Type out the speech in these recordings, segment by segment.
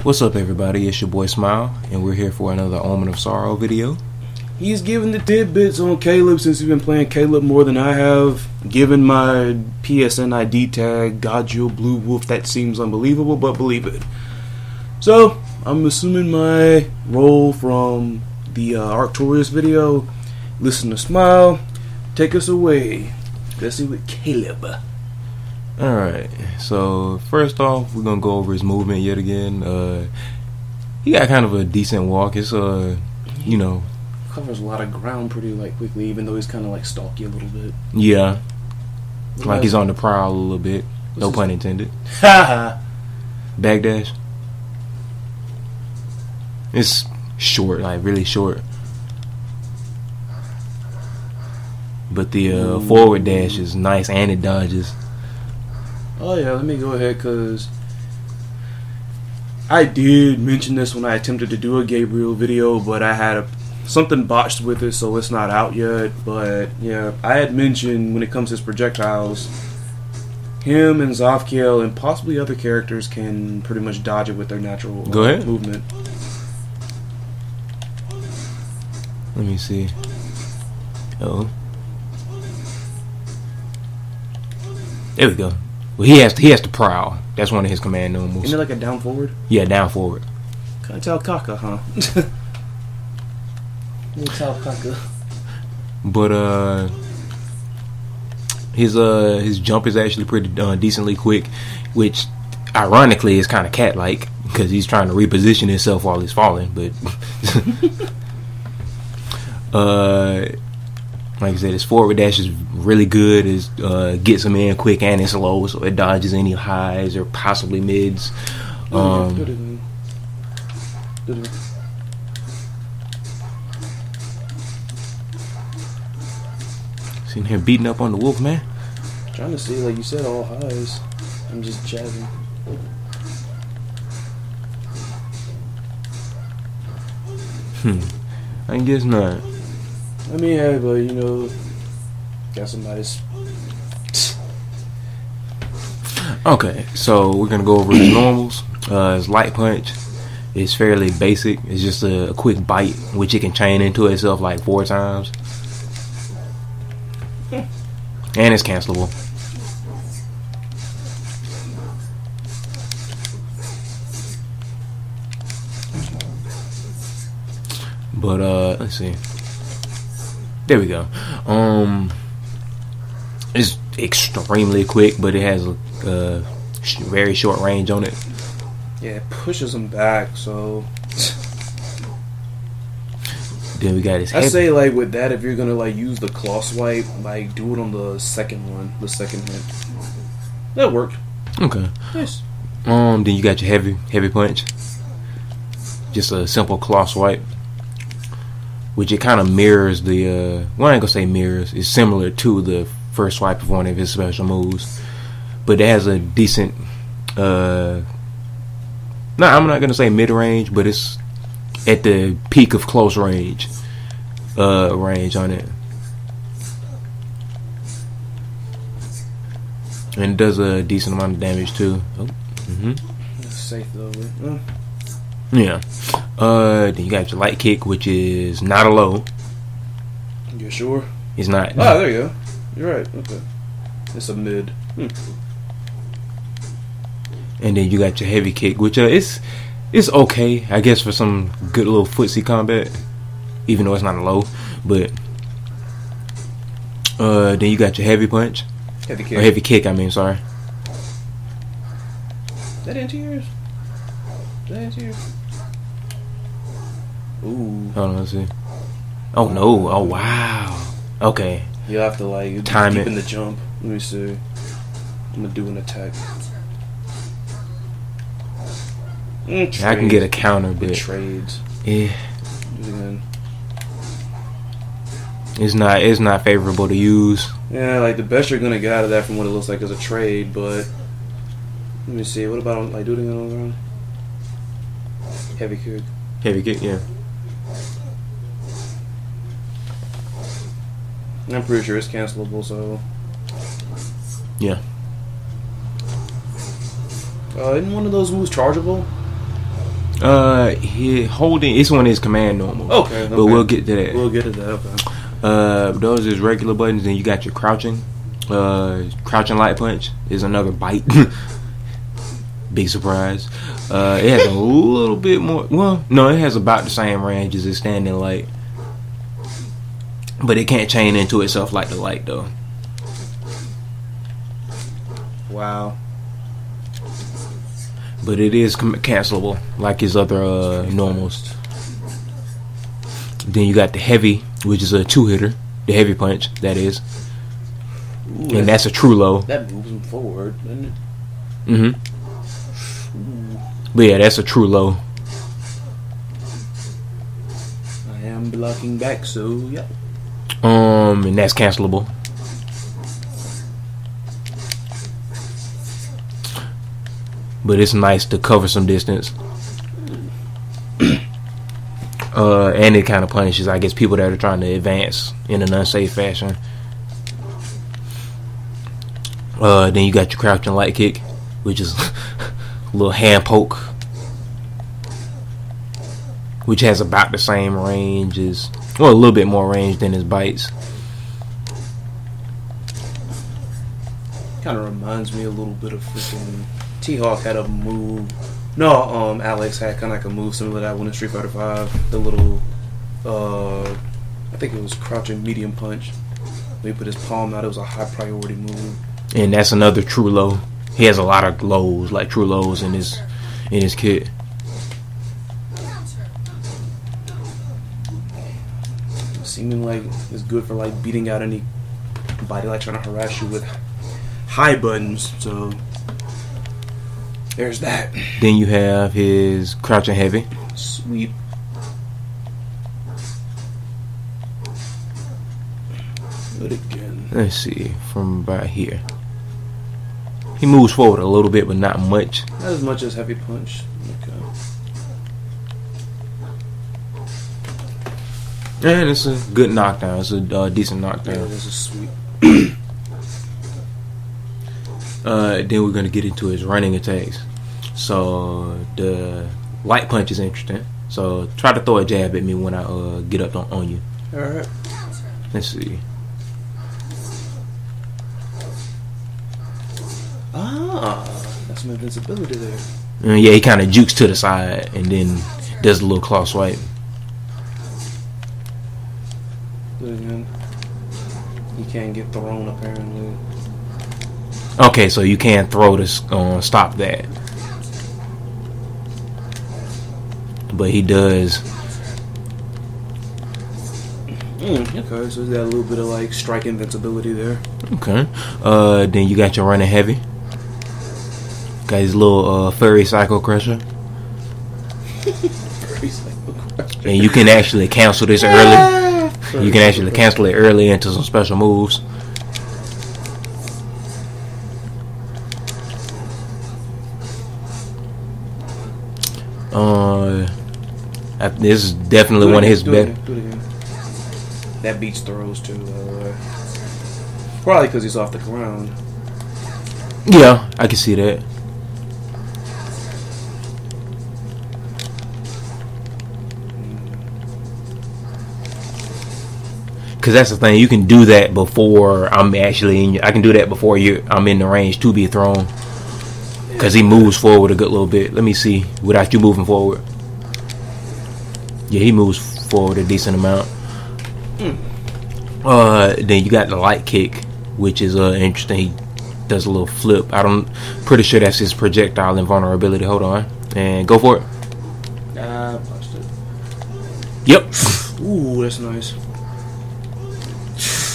What's up, everybody? It's your boy Smile, and we're here for another Omen of Sorrow video. He's giving the tidbits on Caleb since he's been playing Caleb more than I have. Given my PSN ID tag, Godzilla Blue Wolf, that seems unbelievable, but believe it. So, I'm assuming my role from the Arctorias video. Listen to Smile. Take us away. Let's see with Caleb. Alright, so first off, we're gonna go over his movement yet again. He got kind of a decent walk. It's you know, covers a lot of ground pretty quickly, even though he's kind of stalky a little bit. Yeah, like he's on the prowl a little bit. No pun intended. Haha. Backdash. It's short, like really short. But the forward dash is nice and it dodges. Oh yeah, let me go ahead because I did mention this when I attempted to do a Gabriel video, but I had something botched with it, so it's not out yet. But yeah, I had mentioned when it comes to his projectiles, him and Zofkiel and possibly other characters can pretty much dodge it with their natural movement. Let me see. Oh, there we go. Well, he has to prowl. That's one of his command moves. Isn't it like a down forward? Yeah, down forward. Can't tell Kaka, huh? Can't tell Kaka. But his jump is actually pretty decently quick, which ironically is kind of cat-like because he's trying to reposition himself while he's falling. But like I said, his forward dash is really good. It gets him in quick and it's low, so it dodges any highs or possibly mids. Sitting here beating up on the wolf, man. Trying to see, like you said, all highs. I'm just jabbing. I guess not. I mean, yeah, but you know, got somebody's. Okay, so we're gonna go over his normals. His light punch is fairly basic. It's just a quick bite, which it can chain into itself like 4 times, and it's cancelable. But let's see. There we go. It's extremely quick, but it has a very short range on it. Yeah, it pushes him back, so. Then we got his I say, like, with that, if you're gonna, like, use the claw swipe, like, do it on the second one, the second hit. That worked. Okay. Nice. Then you got your heavy punch. Just a simple claw swipe, which it kind of mirrors the, well, I ain't gonna say mirrors, it's similar to the first swipe of one of his special moves, but it has a decent, no, I'm not gonna say mid-range, but it's at the peak of close range, range on it. And it does a decent amount of damage too. Oh, That's safe though, right? Yeah. Then you got your light kick, which is not a low. You sure? It's not. Ah, there you go. You're right. Okay. It's a mid. And then you got your heavy kick, which it's okay, I guess, for some good little footsie combat, even though it's not a low. But then you got your heavy punch. Heavy kick. Or heavy kick, I mean, sorry. That into yours? That into yours? Ooh. Hold on, let's see. Oh no! Oh wow! Okay. You have to like time deep it in the jump. Let me see. I'm gonna do an attack. I can get a counter, but trades. Yeah. Do it again. It's not favorable to use. Yeah, like the best you're gonna get out of that from what it looks like is a trade, but let me see. What about like doing it on the ground? Heavy kick. Heavy kick, yeah. I'm pretty sure it's cancelable, so. Yeah. Isn't one of those moves chargeable? Holding, it's one of his command normals. Okay. But we'll get to that. We'll get to that. Okay. Those is regular buttons. Then you got your crouching. Crouching light punch is another bite. Big surprise. It has a little bit more. Well, no, it has about the same range as its standing light, but it can't chain into itself like the light though. Wow. But it is cancelable like his other normals. Then you got the heavy, which is a 2-hitter. The heavy punch, that is. Ooh, and that's a true low. That moves him forward, doesn't it? Mm-hmm. But yeah, that's a true low. I am blocking back, so yeah. And that's cancelable. But it's nice to cover some distance. And it kind of punishes, I guess, people that are trying to advance in an unsafe fashion. Then you got your crouching light kick, which is a little hand poke, which has about the same range as, well, a little bit more range than his bites. Kind of reminds me a little bit of freaking T-Hawk had a move. No, Alex had kind of like a move similar to that one in Street Fighter 5. The little, I think it was crouching medium punch. When he put his palm out, it was a high priority move. And that's another true low. He has a lot of lows, like true lows in his kit. Seeming like it's good for like beating out anybody like trying to harass you with high buttons. So there's that. Then you have his crouching heavy. Sweet. But again, let's see from about here. He moves forward a little bit, but not much. Not as much as heavy punch. Okay. And it's a good knockdown. It's a decent knockdown. Yeah, this is sweet. Then we're gonna get into his running attacks. So the light punch is interesting. So try to throw a jab at me when I get up on you. All right. Let's see. That's some invincibility there. Yeah, he kind of jukes to the side and then does a little claw swipe. But again, he can't get thrown apparently. Okay, so you can throw this stop that, but he does. Okay, so he's got a little bit of like strike invincibility there. Okay. Then you got your running heavy. Got his little furry psycho crusher. Furry psycho crusher. And you can actually cancel this early. You can actually cancel it early into some special moves. This is definitely one of his best. That beats throws too. Probably because he's off the ground. Yeah, I can see that. Because that's the thing, you can do that before I'm actually in. I can do that before I'm in the range to be thrown. Because he moves forward a good little bit. Let me see, without you moving forward. Yeah, he moves forward a decent amount. Then you got the light kick, which is interesting. He does a little flip. Pretty sure that's his projectile invulnerability. Hold on, and go for it. Pushed it. Yep. Ooh, that's nice.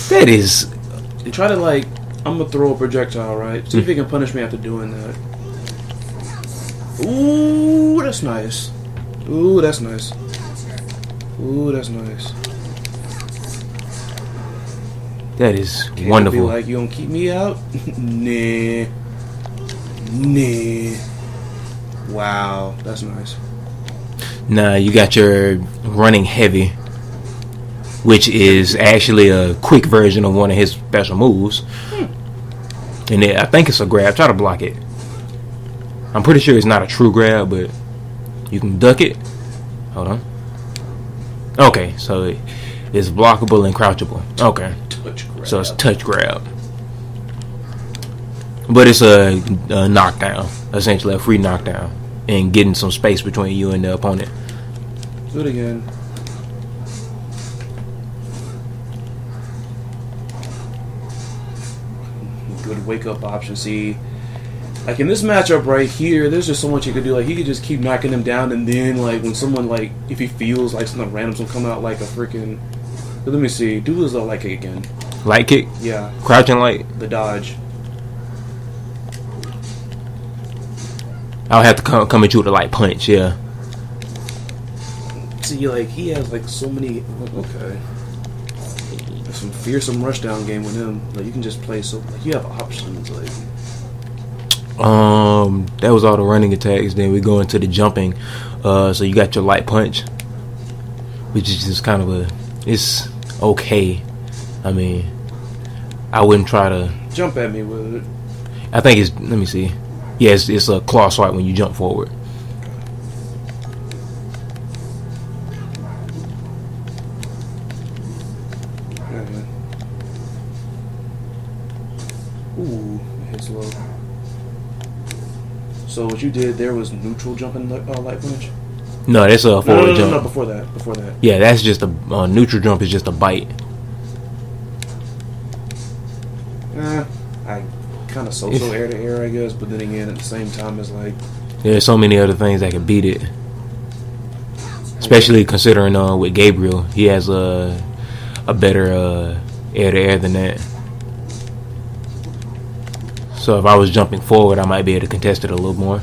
That is. You try to like, I'm gonna throw a projectile, right? See if he can punish me after doing that. Ooh, that's nice. Ooh, that's nice. Ooh, that's nice. That is Can't wonderful. Be like, you gonna keep me out? Nah. Wow, that's nice. Nah, you got your running heavy, which is actually a quick version of one of his special moves. And I think it's a grab. Try to block it. I'm pretty sure it's not a true grab, but You can duck it. Hold on. Okay, so it's blockable and crouchable. Okay. Touch grab. So it's touch grab. But it's a knockdown. Essentially a free knockdown. And getting some space between you and the opponent. Do it again. Good wake up option. See, like in this matchup right here, there's just so much you could do. Like he could just keep knocking him down, and then like when someone like if he feels like something random's gonna come out like a freaking. But let me see. Do his light kick again. Light kick? Yeah. Crouching light? The dodge. I'll have to come at you with a light punch. Yeah. See, like he has like so many. Okay. There's some fearsome rushdown game with him. Like you can just play so. Like you have options. Like. That was all the running attacks. Then we go into the jumping. So you got your light punch, which is just kind of it's okay. I mean, I wouldn't try to Jump at me with it. I think it's, let me see. Yeah, it's a claw swipe when you jump forward. Ooh, it hits low. So what you did there was neutral jumping light punch? No, that's a forward jump. No, before that. Yeah, that's just a neutral jump is just a bite. I kind of so air to air, I guess, but then again, at the same time, it's like there's so many other things that can beat it. Especially considering with Gabriel, he has a better air to air than that. So if I was jumping forward, I might be able to contest it a little more.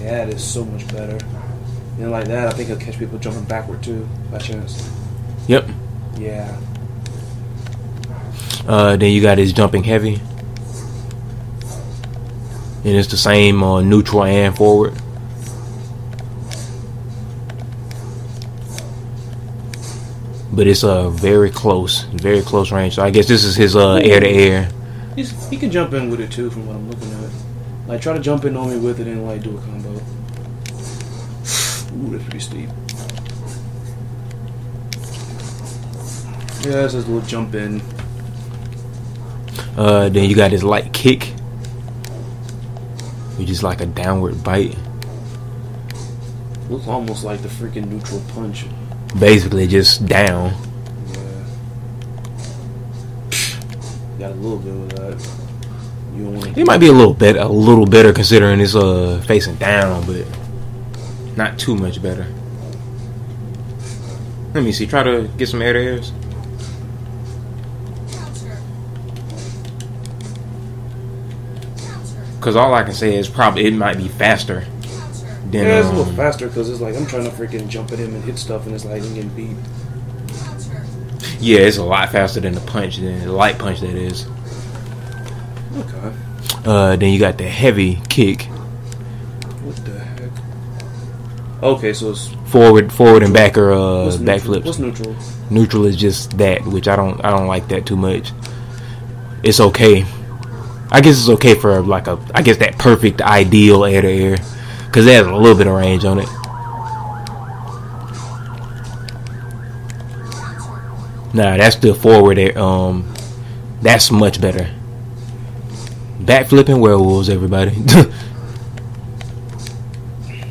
Yeah, it is so much better. And like that, I think it'll catch people jumping backward too, by chance. Yep. Yeah. Then you got his jumping heavy. And it's the same on neutral and forward. But it's a very close range. So I guess this is his air to air. He can jump in with it too, from what I'm looking at. Like try to jump in on me with it and like do a combo. Ooh, that's pretty steep. Yeah, that's his little jump in. Then you got his light kick, which is like a downward bite. Looks almost like the freaking neutral punch. Basically, just down. Yeah. Got a little bit of that. You don't want to. It might be a little better considering it's facing down, but not too much better. Let me see. Try to get some air to airs. Because all I can say is probably it might be faster. Than, yeah, it's a little faster because it's like I'm trying to freaking jump at him and hit stuff, and it's like I'm getting beat. Yeah, it's a lot faster than the punch, than the light punch that is. Okay. Then you got the heavy kick. What the heck? Okay, so it's forward and back or backflips. What's neutral? Neutral is just that, which I don't like that too much. It's okay. I guess it's okay for like I guess that perfect ideal air to air, because it has a little bit of range on it. Nah, that's the forward air. That's much better. Backflipping werewolves, everybody.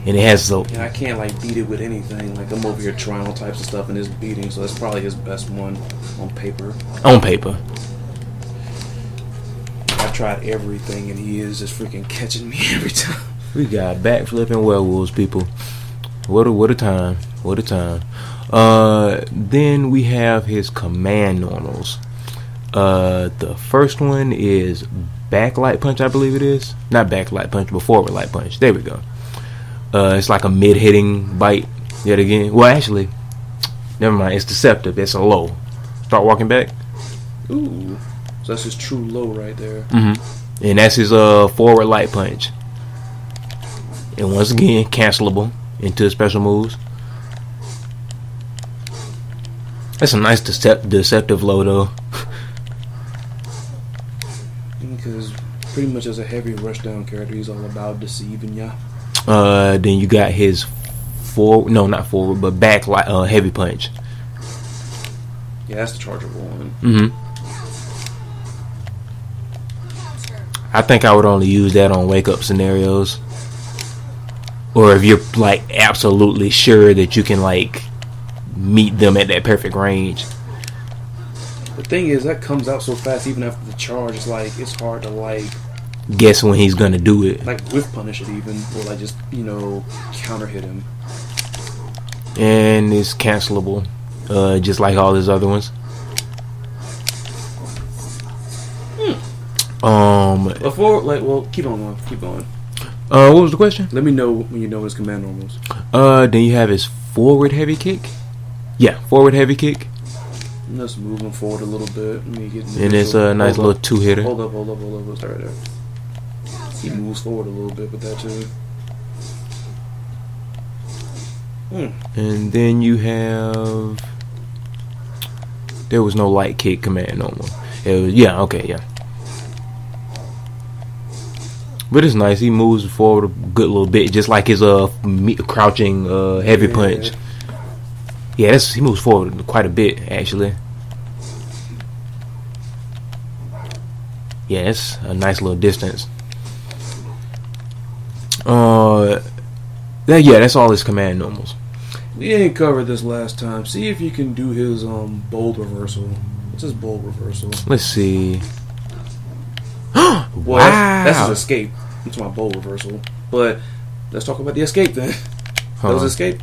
And it has so. Yeah, I can't like beat it with anything. Like I'm over here trying all types of stuff and it's beating, so that's probably his best one on paper. On paper. I tried everything and he is just freaking catching me every time. We got backflipping werewolves, people. What a time. What a time. Then we have his command normals. The first one is back light punch, I believe it is. Not back light punch, but forward light punch. There we go. It's like a mid-hitting bite yet again. Well, actually, never mind. It's deceptive. It's a low. Start walking back. Ooh. So that's his true low right there. Mm-hmm. And that's his forward light punch. And once again, cancelable into special moves. That's a nice deceptive low, though. Because pretty much as a heavy rushdown character, he's all about deceiving ya. Then you got his forward. No, not forward, but back heavy punch. Yeah, that's the chargeable one. Mm-hmm. I think I would only use that on wake up scenarios, or if you're like absolutely sure that you can like meet them at that perfect range. The thing is, that comes out so fast. Even after the charge, it's like it's hard to like guess when he's gonna do it. Like whiff punish it even, or like just counter hit him. And it's cancelable, just like all his other ones. Before, keep on going. Keep going. What was the question? Let me know when you know his command normals. Then you have his forward heavy kick. Yeah, forward heavy kick. Let's move him forward a little bit. Let me get and it's a nice little 2-hitter. Hold up. Let's start right there. He moves forward a little bit with that too. And then you have. There was no light kick command normal. It was yeah. But it's nice. He moves forward a good little bit, just like his crouching heavy punch. Yeah, he moves forward quite a bit actually. Yeah, it's a nice little distance. That's all his command normals. We didn't cover this last time. See if you can do his bold reversal. What's his bold reversal? Let's see. Well, wow, that's his escape. That's my bold reversal. But let's talk about the escape then. That was escape.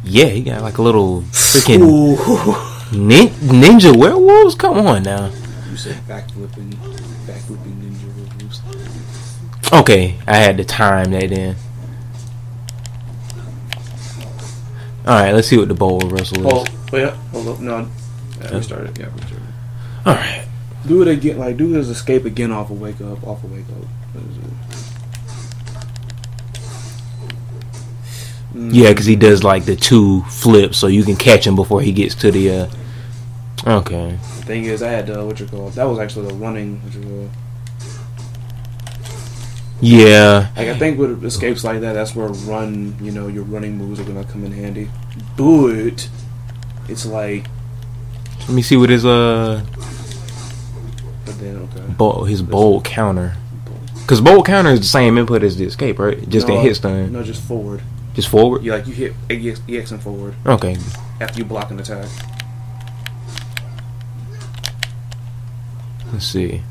Yeah, he got like a little freaking ninja werewolves. Come on now. You said backflipping ninja werewolves. Okay, I had to time that in. All right, let's see what the bowl reversal is. Hold up. No, we started. Yeah, we started. All right. Do it again. Like do his escape again off of wake up. What is it? Yeah, because he does like the 2 flips, so you can catch him before he gets to the. Okay. The thing is, I had that was actually the running. Yeah. Like I think with escapes like that, that's where your running moves are gonna come in handy. But it's like. Let me see what his But then his bold counter. Because bold counter is the same input as the escape, right? Just a hit stun. No, just forward. Just forward? You hit EX and forward. Okay. After you block an attack. Let's see.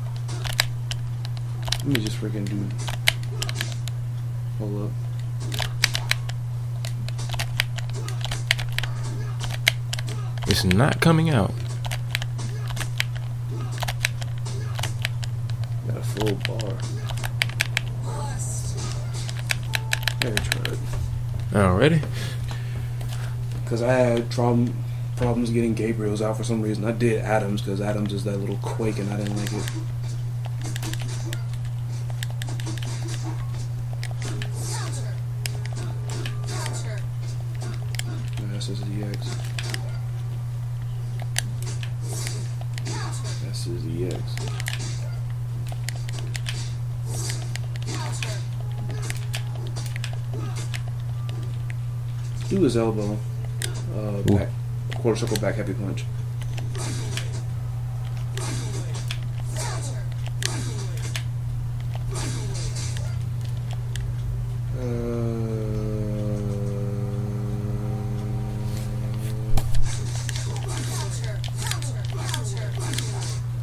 Let me just freaking do. Hold up. It's not coming out. Got a full bar. Never tried. Already? Because I had problems getting Gabriel's out for some reason. I did Adams because Adams is that little quake and I didn't like it. That's his EX. That's his EX. Do his elbow. Back. Quarter circle back heavy punch.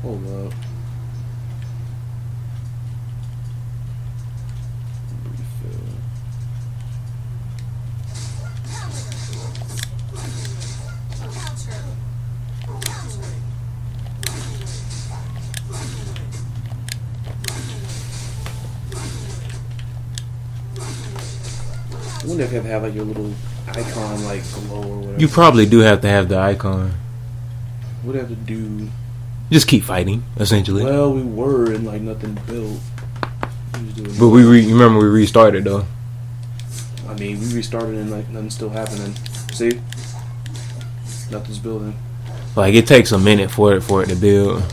Hold up. I wonder if you have to have like your little icon like glow or whatever. You probably do have to have the icon. What do you have to do? Just keep fighting, essentially. Well, we were in like nothing built. But you remember we restarted though. I mean, we restarted and like nothing's still happening. See? Nothing's building. Like it takes a minute for it to build.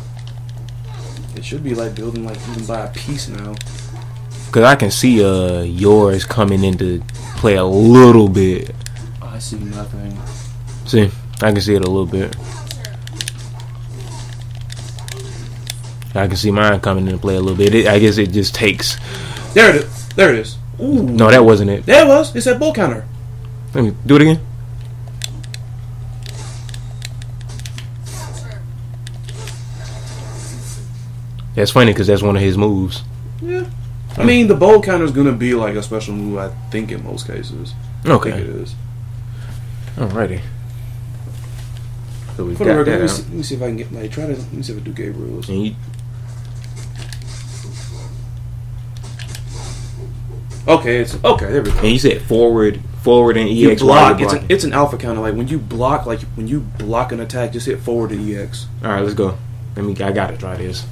It should be like building like even by a piece now. Cause I can see yours coming into play a little bit. I see nothing. See, I can see it a little bit. I can see mine coming in and play a little bit. I guess it just takes. There it is. There it is. Ooh. No, that wasn't it. There it was. It said bolt counter. Let me do it again. That's funny because that's one of his moves. Yeah. I mean, the bolt counter is going to be like a special move, I think, in most cases. Okay. I think it is. Alrighty. So we For got the record, that let me see if I can get, like, let me see if I do Gabriel's. Okay, there we go. And you said forward and EX. You block. It's an alpha counter. Like when you block an attack, just hit forward and EX. All right, let's go. I gotta try this.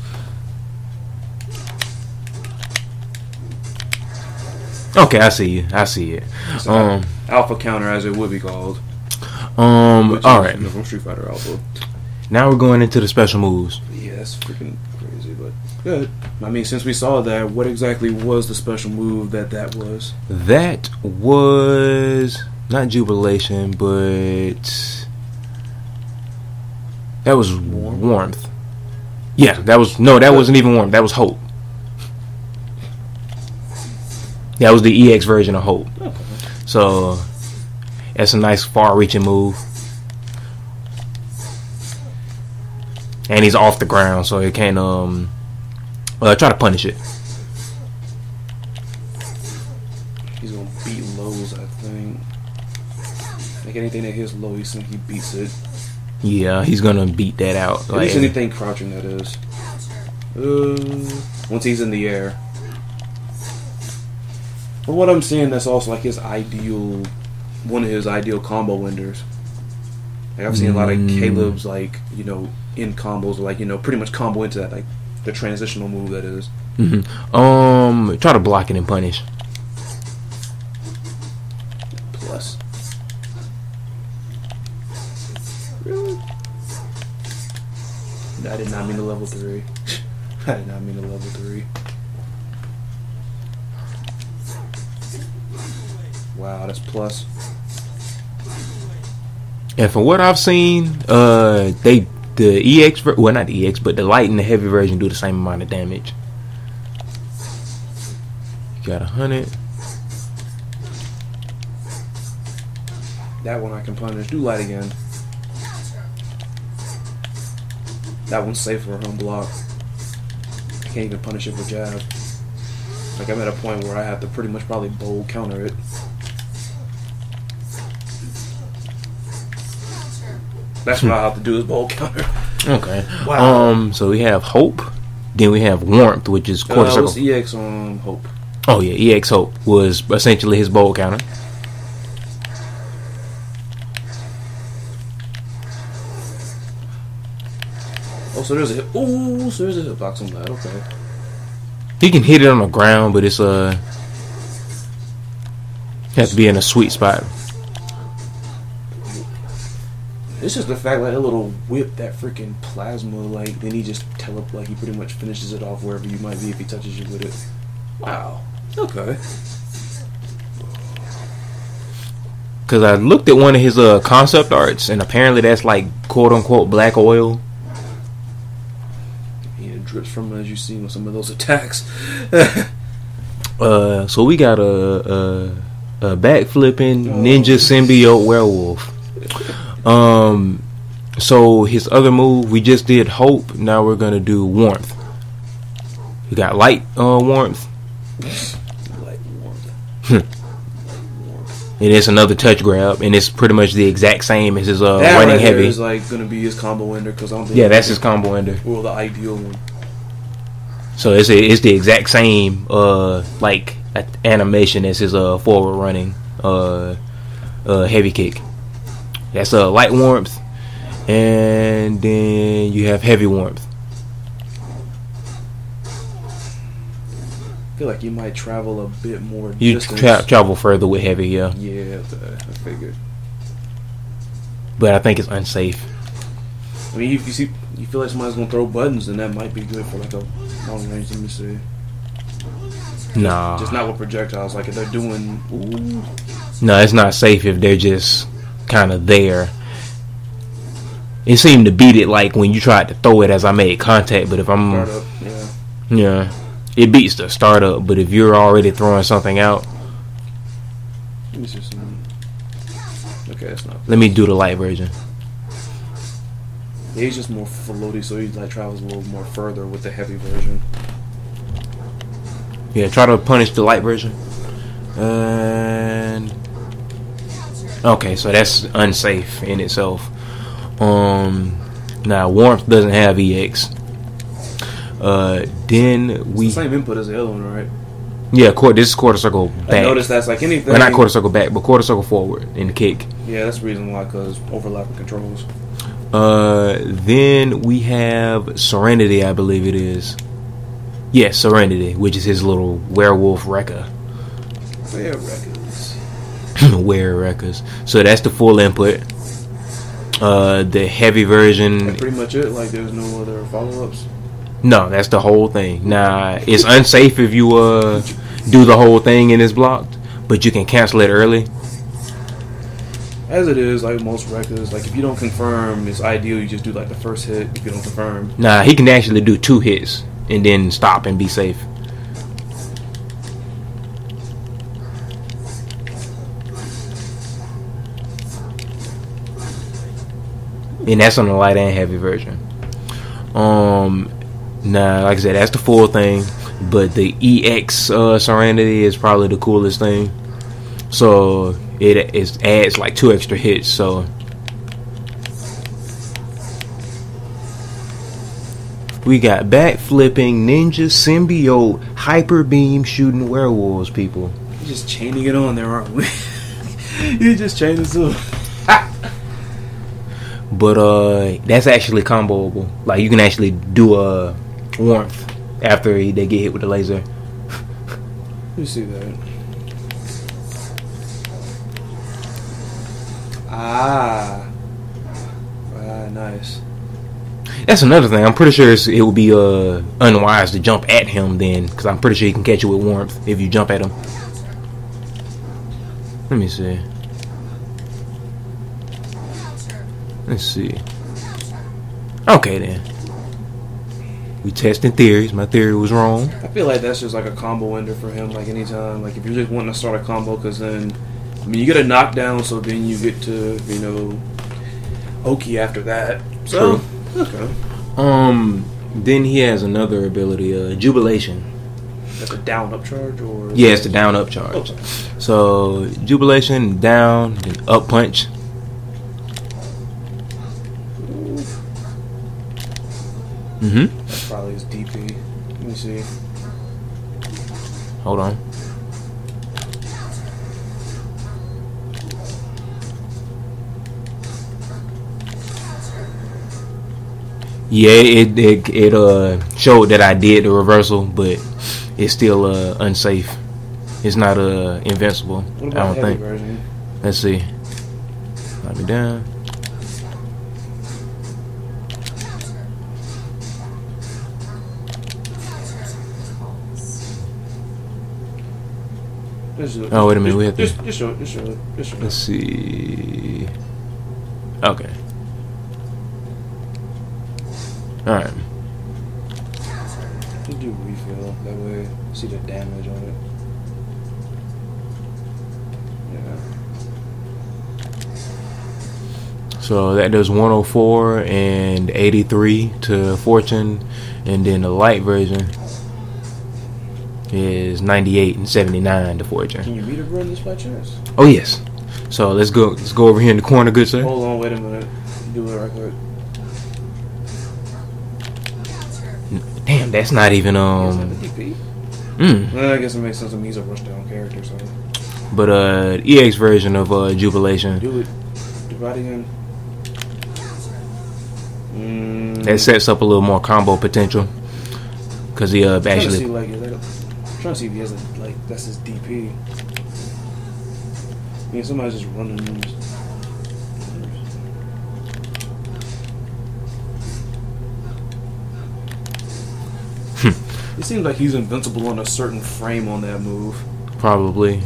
Okay, I see it. It's alpha counter, as it would be called. All right. From Street Fighter Alpha. Now we're going into the special moves. Yeah, that's freaking crazy, but good. I mean, since we saw that, what exactly was the special move that was? That was not Jubilation, but that was Warmth. Yeah, that wasn't even Warmth. That was Hope. That was the EX version of Hope. Okay. So that's a nice far-reaching move. And he's off the ground, so he can't try to punish it. He's gonna beat lows, I think. Like anything that hits low, he beats it. Yeah, he's gonna beat that out. At least anything crouching, that is. Once he's in the air. But what I'm seeing, that's also like one of his ideal combo enders. Like I've seen a lot of Caleb's, like, in combos, like, pretty much combo into that, like the transitional move, that is. Try to block it and punish. Plus. Really? I did not mean to level 3. I did not mean to level 3. Wow, that's plus. And from what I've seen, the EX, well, not the EX, but the light and the heavy version do the same amount of damage. You got 100. That one I can punish. Do light again. That one's safe for a home block. I can't even punish it with jab. Like, I'm at a point where I have to pretty much probably bold counter it. That's what I have to do, is bold counter. Okay. Wow. So we have Hope. Then we have Warmth, which is quarter circle. What's EX on Hope? Oh yeah, EX Hope was essentially his bold counter. Oh, so there's a hit. Ooh, so there's a hitbox on that. Okay. He can hit it on the ground, but it's has to be in a sweet spot. It's just the fact that little whip, that freaking plasma, like, then he just like he pretty much finishes it off wherever you might be if he touches you with it. Wow. Okay. Because I looked at one of his concept arts, and apparently that's like quote unquote black oil. Yeah, it drips from, as you see, with some of those attacks. So we got a backflipping ninja symbiote werewolf. So his other move, we just did Hope. Now we're gonna do Warmth. We got light Warmth. Light Warmth. And it's another touch grab, and it's pretty much the exact same as his that running right heavy. Is like gonna be his combo ender, because I don't think. Yeah, that's his combo ender. Well, the ideal one. So it's the exact same like animation as his forward running heavy kick. That's light Warmth, and then you have heavy Warmth. I feel like you might travel a bit more You distance. travel further with heavy, yeah. Yeah, I figured. But I think it's unsafe. I mean, if you feel like somebody's gonna throw buttons, then that might be good for like a long range. Let me see. Nah. Just not with projectiles. Like if they're doing. Ooh. No, it's not safe if they're just kind of there. It seemed to beat it like when you tried to throw it as I made contact, but if I'm Startup, yeah. it beats the startup. But if you're already throwing something out, Let me see some. Okay, that's not. let me do the light version. Yeah, he's just more floaty, so he like travels a little more further with the heavy version. Yeah, try to punish the light version. And okay, so that's unsafe in itself. Now warmth doesn't have EX. Then we It's the same input as the other one, right? yeah, this is quarter circle back. I noticed that's like anything. Well, not quarter circle back, but quarter circle forward in the kick. Yeah, that's the reason why, because overlapping controls. Then we have Serenity, I believe it is. Yes, Serenity, which is his little werewolf Rekka. Fair records. Records. So that's the full input. The heavy version. That's pretty much it. Like, there's no other follow-ups. No, that's the whole thing. Nah, it's unsafe if you do the whole thing and it's blocked, but you can cancel it early. As it is, like most records, like if you don't confirm, it's ideal you just do like the first hit if you don't confirm. Nah, he can actually do 2 hits and then stop and be safe. And that's on the light and heavy version. Nah, like I said, that's the full thing. But the EX Serenity is probably the coolest thing. So it adds like 2 extra hits. So we got Backflipping Ninja Symbiote Hyper Beam Shooting Werewolves, people. You're just chaining it on there, aren't we? You're just chaining it up. But that's actually comboable. Like you can actually do a warmth after they get hit with the laser. Let me see that. Nice. That's another thing. I'm pretty sure it would be unwise to jump at him then, because I'm pretty sure he can catch you with warmth if you jump at him. Let me see. Let's see. Okay then. We testing theories. My theory was wrong. I feel like that's just like a combo ender for him. Like anytime, like if you're just wanting to start a combo, because then, I mean, you get a knockdown, so then you get to, you know, Oki after that. So, True. Okay. Then he has another ability, Jubilation. That's a down up charge, or Yeah, it's the down up charge. Okay. So Jubilation down, then up punch. That's probably his DP. Let me see. Hold on. Yeah, it showed that I did the reversal, but it's still unsafe. It's not invincible. What I about don't heavy think. version? Let's see. Let me down. Oh, wait a minute. We have to. Just show it. Let's see. Okay. Alright. You do refill. That way, see the damage on it. Yeah. So that does 104 and 83 to Fortune, and then the light version is 98 and 79 to Fortune. Can you meter run this by chance? Oh yes. So let's go over here in the corner, good sir. Hold on, wait a minute. Do it right quick. Damn, that's not even Well, I guess it makes sense to me. He's a rushdown character, so. But EX version of Jubilation. Do it. Do right again. That sets up a little more combo potential. Cause he I'm trying to actually. see, like, I'm trying to see if he has a, like, that's his DP. I mean, somebody's just running moves. It seems like he's invincible on a certain frame on that move. Probably.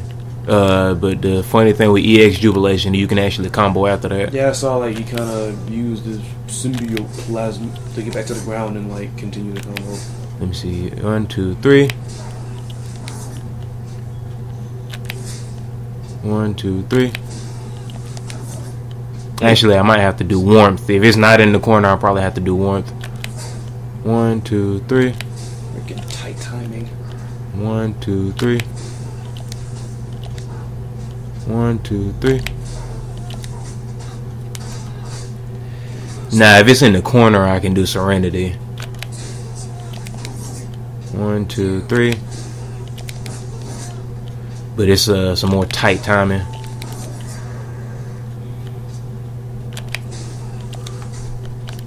But the funny thing with EX Jubilation, you can actually combo after that. Yeah, I saw like he kind of used his symbiote plasma to get back to the ground and like continue the combo. Let me see. 1, 2, 3. 1, 2, 3. Actually, I might have to do warmth. If it's not in the corner, I'll probably have to do warmth. 1, 2, 3. Freaking tight timing. 1, 2, 3. 1, 2, 3. Now, if it's in the corner, I can do Serenity. 1, 2, 3. But it's some more tight timing.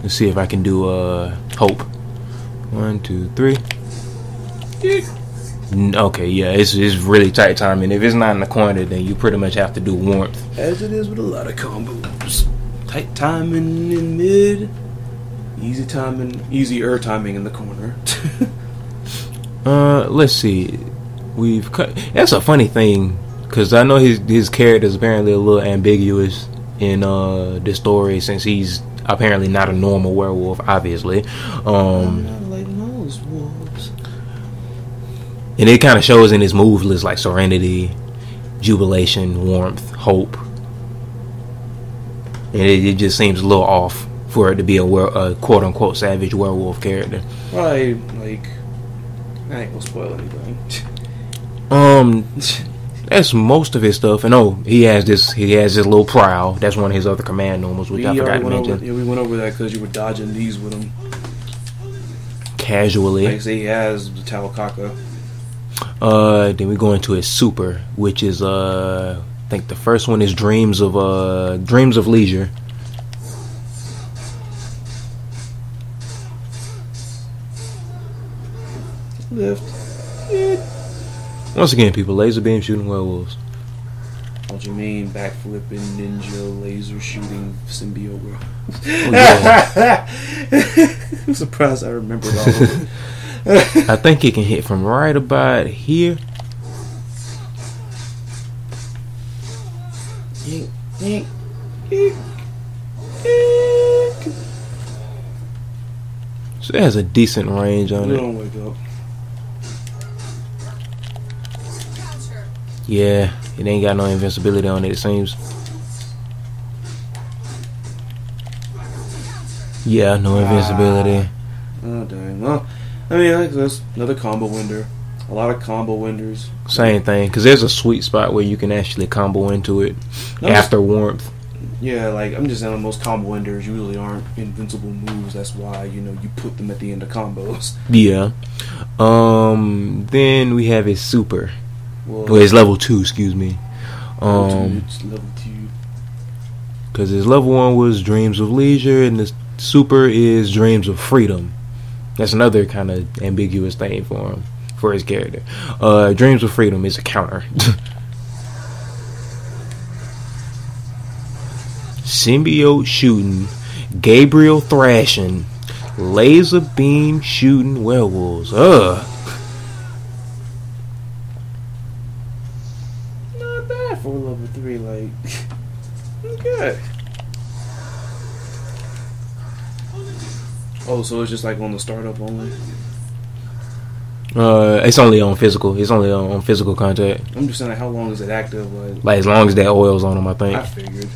Let's see if I can do Hope. 1, 2, 3. Okay, yeah, it's really tight timing. If it's not in the corner, then you pretty much have to do Warmth. As it is with a lot of combos. Tight timing in mid. Easier timing in the corner. Let's see. We've cut. That's a funny thing, because I know his character is apparently a little ambiguous in this story, since he's apparently not a normal werewolf, obviously. Not like most wolves. And it kind of shows in his move list, like Serenity, Jubilation, Warmth, Hope. And it just seems a little off for it to be a quote-unquote savage werewolf character. Right, like, I ain't gonna spoil anything. That's most of his stuff. And he has this little prowl. That's one of his other command normals, which I forgot to mention. We went over that because you were dodging these with him. Casually. Like I say, he has the Talakaka. Then we go into his super, which is I think the first one is Dreams of Leisure. Lift. Once again, people, laser beam shooting werewolves. What you mean? Backflipping, ninja, laser shooting, symbiote world. Oh, yeah. I'm surprised I remembered all of it. I think he can hit from right about here. So it has a decent range on it. Don't wake up. Yeah, it ain't got no invincibility on it seems. Yeah, no invincibility. Oh, dang. Well, I mean, like this, another combo winder. A lot of combo winders. Same thing, because there's a sweet spot where you can actually combo into it after Warmth. Yeah, like, I'm just saying most combo winders usually aren't invincible moves. That's why, you put them at the end of combos. Yeah. Then we have his super. Well, it's level 2, excuse me. It's level 2. Because his level 1 was Dreams of Leisure, and the super is Dreams of Freedom. That's another kind of ambiguous thing for him, for his character. Dreams of Freedom is a counter. Symbiote shooting, Gabriel thrashing, laser beam shooting werewolves. Not bad for level 3, like, okay. Oh, so it's just like on the startup only? It's only on physical. It's only on physical contact. I'm just saying, like, how long is it active? Like as long as that oil's on him, I think. I figured.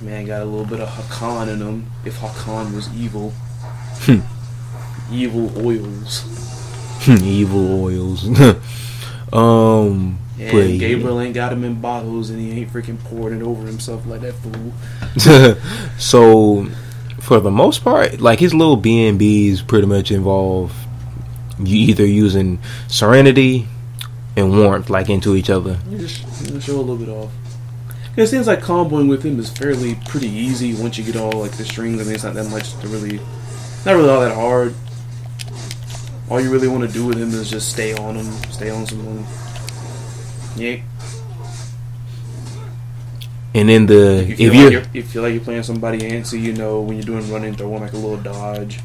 Man, got a little bit of Hakan in him. If Hakan was evil. Evil oils. Evil oils. And Gabriel ain't got him in bottles, and he ain't freaking pouring it over himself like that fool. So, for the most part, like his little B&Bs pretty much involve you either using Serenity and Warmth like into each other. Just show a little bit off. It seems like comboing with him is fairly pretty easy once you get all like the strings. I mean, it's not that much to not really all that hard. All you really want to do with him is just stay on him, stay on someone. Yeah. And then if you feel like you're playing somebody antsy, when you're doing running, throw in like a little dodge.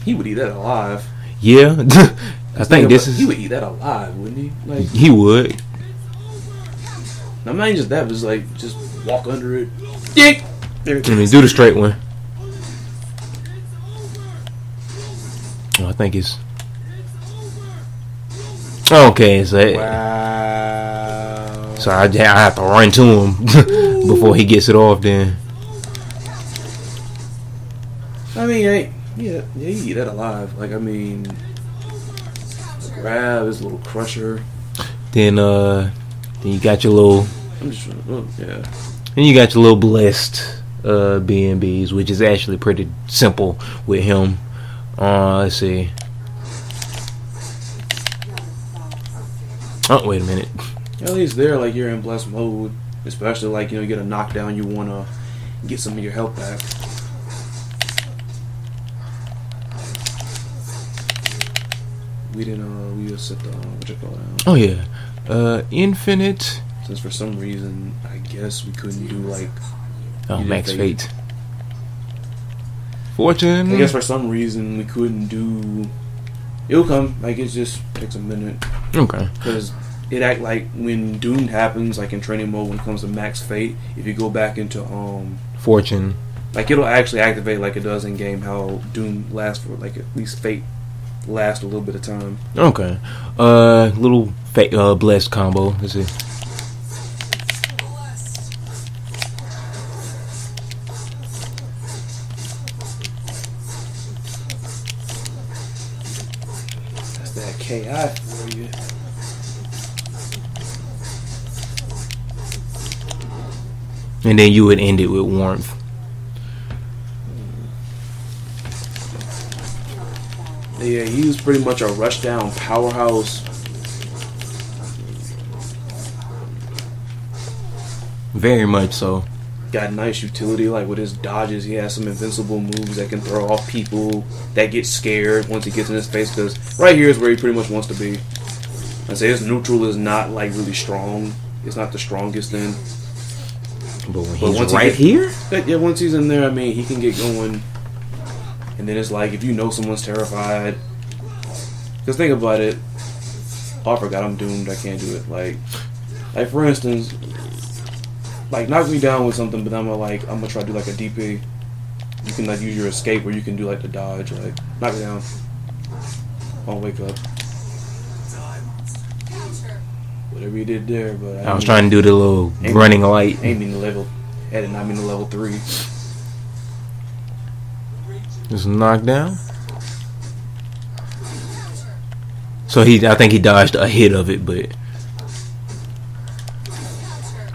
He would eat that alive. Yeah. I think this is... He would eat that alive, wouldn't he? Like, he would. Now, not just that, but it's like, just walk under it. Dick! And then do the straight one. Oh, I think it's... Okay, so... Wow. So I have to run to him before he gets it off then. I mean, yeah, you eat that alive. Like, I mean... grab his little crusher. Then you got your little... I'm just trying to... yeah. And you got your little blessed B&Bs, which is actually pretty simple with him. Let's see. Oh, wait a minute. At least there, like, you're in blessed mode. Especially, like, you get a knockdown, you want to get some of your health back. We didn't, we just set the, what you call it? Oh, yeah. Infinite. Since for some reason, I guess we couldn't do, like... Oh, max fate. Fortune. I guess for some reason we couldn't do... It'll come. Like, it just takes a minute. Okay. Because it act like when Doom happens, like in training mode, when it comes to max fate, if you go back into Fortune, like it'll actually activate like it does in game. How Doom lasts for like at least fate lasts a little bit of time. Okay. Little fate blessed combo. Let's see. KI for you. And then you would end it with warmth. Yeah, he was pretty much a rushdown powerhouse. Very much so. Got nice utility, like with his dodges. He has some invincible moves that can throw off people that get scared once he gets in his face. Because right here is where he pretty much wants to be. I say his neutral is not like really strong. It's not the strongest thing. But when he's right here, yeah, once he's in there, I mean, he can get going. And then it's like if you know someone's terrified. Because think about it. Oh, I forgot I'm doomed. I can't do it. Like for instance. Like, knock me down with something, but I'm gonna try to do like a DP. You can like use your escape, or you can do like the dodge. Like, knock me down. I'll wake up. Whatever you did there, but I was trying to do the little running light. Aiming the level. Had it not mean to level 3. Just knocked down. So I think he dodged a hit of it, but.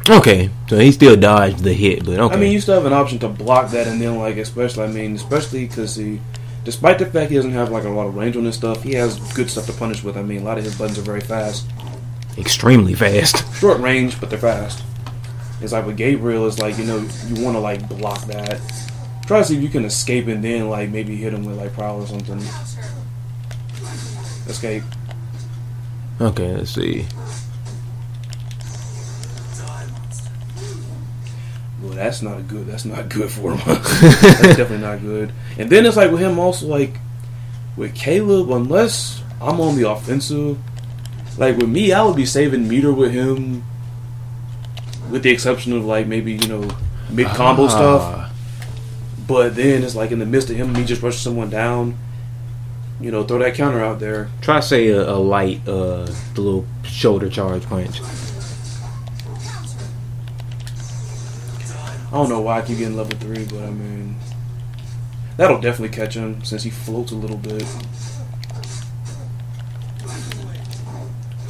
Okay, so he still dodged the hit, but okay. I mean, you still have an option to block that, and then, like, especially because despite the fact he doesn't have, like, a lot of range on this stuff, he has good stuff to punish with. I mean, a lot of his buttons are very fast. Extremely fast. Short range, but they're fast. It's like with Gabriel, it's like, you want to, like, block that. Try to see if you can escape and then, like, maybe hit him with, like, Prowl or something. Escape. Okay, let's see. Well, that's not good for him. That's definitely not good. And then it's like with him also, like with Caleb, unless I'm on the offensive, like with me, I would be saving meter with him, with the exception of like maybe mid combo stuff. But then it's like in the midst of him, me just rushing someone down, throw that counter out there. Try to say a light, the little shoulder charge punch. I don't know why I keep getting level 3, but I mean, that'll definitely catch him since he floats a little bit.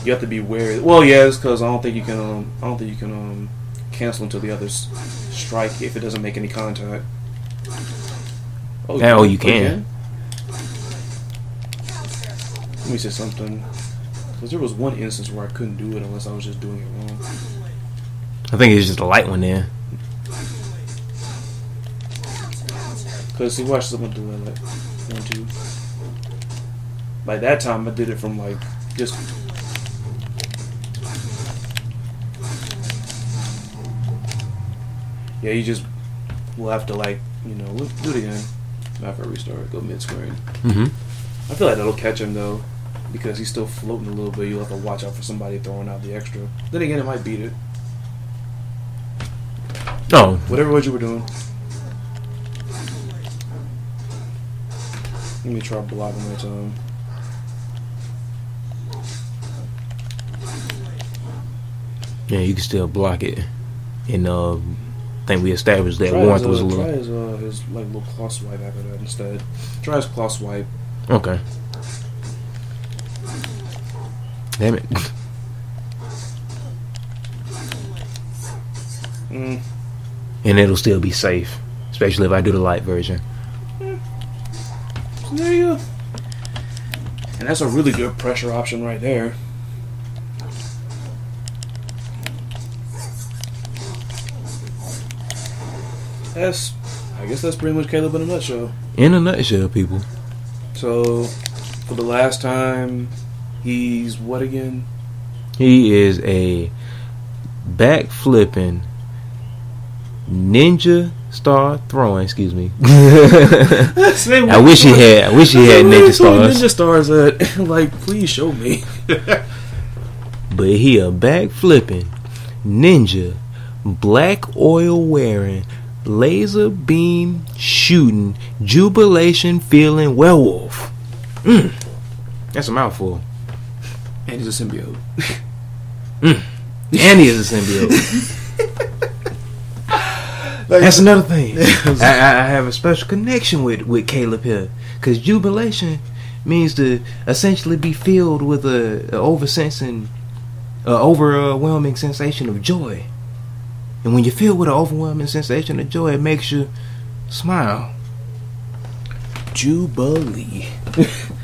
You have to be wary. Well, yeah, it's because I don't think you can cancel until the others strike if it doesn't make any contact. Oh, you can. Let me say something. Because there was one instance where I couldn't do it unless I was just doing it wrong. I think it's just a light one there. Because he watched someone do it like 1, 2. By that time, I did it from like just. Yeah, you just will have to like do it again. After I restart, go mid-screen. Mm-hmm. I feel like that'll catch him, though. Because he's still floating a little bit. You'll have to watch out for somebody throwing out the extra. Then again, it might beat it. Oh. Whatever it was you were doing. Let me try blocking that time. Yeah, you can still block it. And I think we established that warmth was a little. Try his like little claw swipe after that instead. Try his claw swipe. Okay. Damn it. Mm. And it'll still be safe, especially if I do the light version. There you go. And that's a really good pressure option right there. I guess that's pretty much Caleb in a nutshell. In a nutshell, people. So, for the last time, he's what again? He is a backflipping ninja star throwing. Excuse me. I wish he had ninja stars. Ninja stars. Like, please show me. But he a backflipping ninja, black oil wearing, laser beam shooting, jubilation feeling werewolf. That's a mouthful. And he's a symbiote. And he is a symbiote. That's another thing. I have a special connection with Caleb here, because jubilation means to essentially be filled with a overwhelming sensation of joy. And when you're filled with an overwhelming sensation of joy, it makes you smile. Jubilee.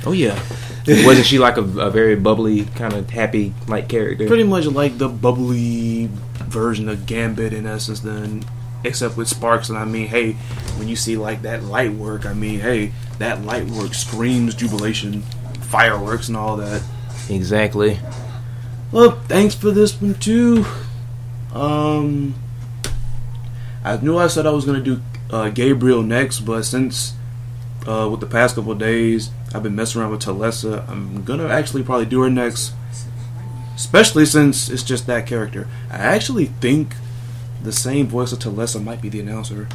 Oh yeah. Wasn't she like a very bubbly, kind of happy like character? Pretty much like the bubbly version of Gambit in essence, then, except with sparks. And I mean, hey, when you see like that light work, I mean, hey, that light work screams jubilation, fireworks and all that. Exactly. Well, thanks for this one too. I knew I said I was gonna do Gabriel next, but since with the past couple of days I've been messing around with Talessa, I'm gonna actually probably do her next, especially since it's just that character. I actually think the same voice of Talessa might be the announcer.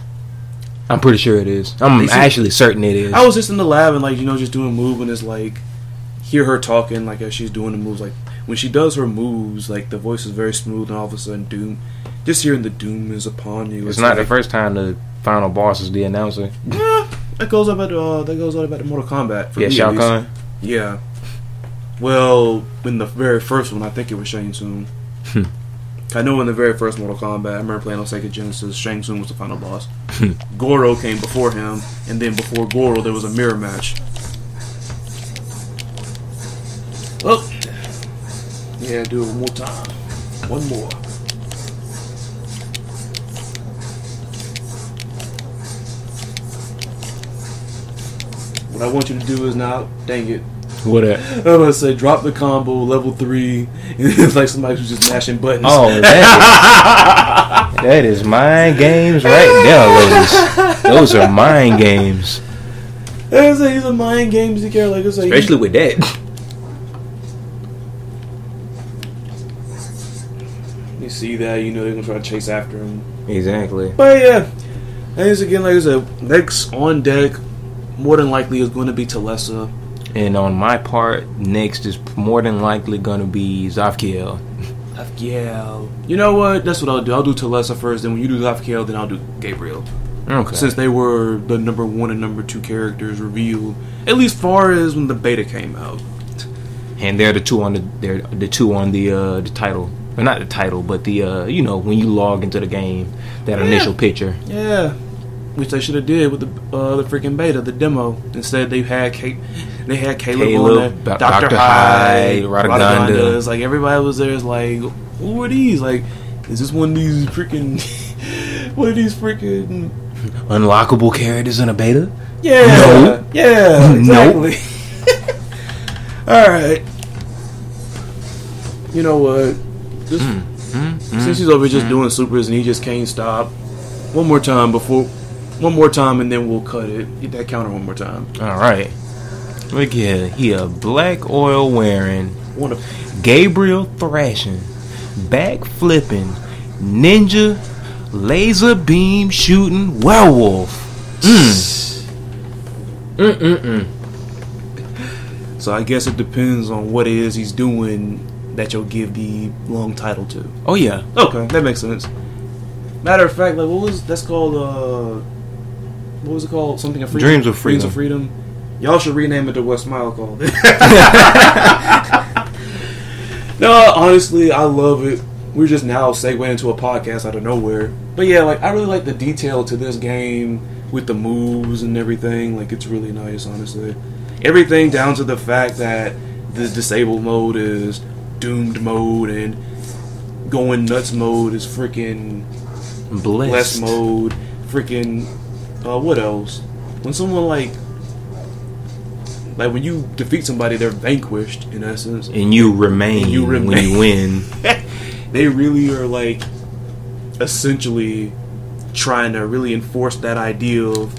I'm pretty sure it is. I'm actually certain it is. I was just in the lab and like, you know, just doing a move, and it's like hear her talking like as she's doing the moves. Like when she does her moves, like the voice is very smooth, and all of a sudden doom, just hearing the doom is upon you. It's not like the first time the final boss is the announcer. Yeah, that goes up at the Mortal Kombat. For Shao Kahn. Yeah. Well, in the very first one, I think it was Shang Tsung. I know in the very first Mortal Kombat, I remember playing on Sega Genesis, Shang Tsung was the final boss. Goro came before him, and then before Goro, there was a mirror match. Well, yeah, do it one more time. One more. What I want you to do is now, dang it. What that? I'm gonna say drop the combo, level 3, and it's like somebody who's just mashing buttons. Oh, that is mind games right there, ladies. Those are mind games. These are mind games you care like, especially with that. You see that, you know they're gonna try to chase after him. Exactly. But yeah, and it's again like I said, next on deck, more than likely is going to be Talessa. And on my part, next is more than likely going to be Zafkiel. Zafkiel. You know what? That's what I'll do. I'll do Talessa first, then when you do Zafkiel, then I'll do Gabriel. Okay. Since they were the number 1 and number 2 characters revealed, at least far as when the beta came out. And they're the two on the title. Or not the title, but the you know, when you log into the game, that initial picture. Yeah. Which they should have did with the freaking beta, the demo. Instead, they had Caleb on there, Dr. Hyde, Radaganda. It's like everybody was there. It's like, who are these? Like, is this one of these freaking unlockable characters in a beta? Yeah, no. Yeah, exactly. Nope. All right. You know what? Since he's over just doing supers and he just can't stop. One more time before one more time, and then we'll cut it. Hit that counter one more time. All right. Look here. He a black oil wearing, One of Gabriel thrashing, backflipping, ninja, laser beam shooting, werewolf. So I guess it depends on what it is he's doing that you'll give the long title to. Oh yeah. Okay, that makes sense. Matter of fact, like that's called? What was it called? Something of freedom. Dreams of Freedom. Dreams of Freedom. Y'all should rename it to what Smile called it. No, honestly, I love it. We're just now segueing into a podcast out of nowhere. But yeah, like I really like the detail to this game with the moves and everything. Like it's really nice, honestly. Everything down to the fact that the disabled mode is doomed mode and going nuts mode is freaking blessed mode. Freaking what else? When someone like when you defeat somebody, they're vanquished in essence, and you remain when you win. They really are like essentially trying to really enforce that idea of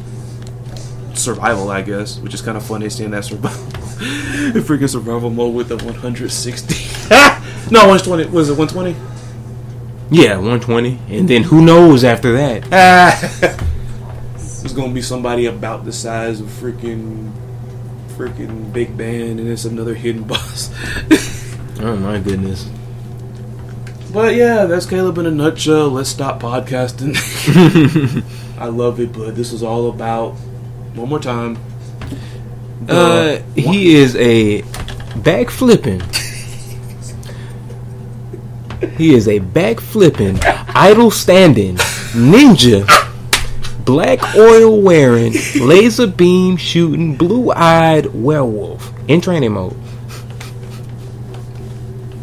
survival, I guess, which is kind of funny seeing that survival, the freaking survival mode with the 160. No, 120. Was it 120? Yeah, 120, and then who knows after that? There's gonna be somebody about the size of freaking Big Band, and it's another hidden boss. Oh my goodness. But yeah, that's Caleb in a nutshell. Let's stop podcasting. I love it, but this is all about, one more time, he is a backflipping. He is a backflipping, idle standing, ninja, black oil wearing, laser beam shooting, blue-eyed werewolf in training mode.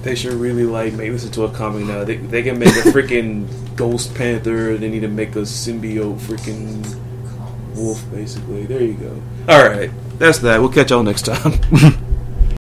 They should really make this into a comic now. They can make a freaking Ghost Panther. They need to make a symbiote freaking wolf, basically. There you go. Alright, that's that. We'll catch y'all next time.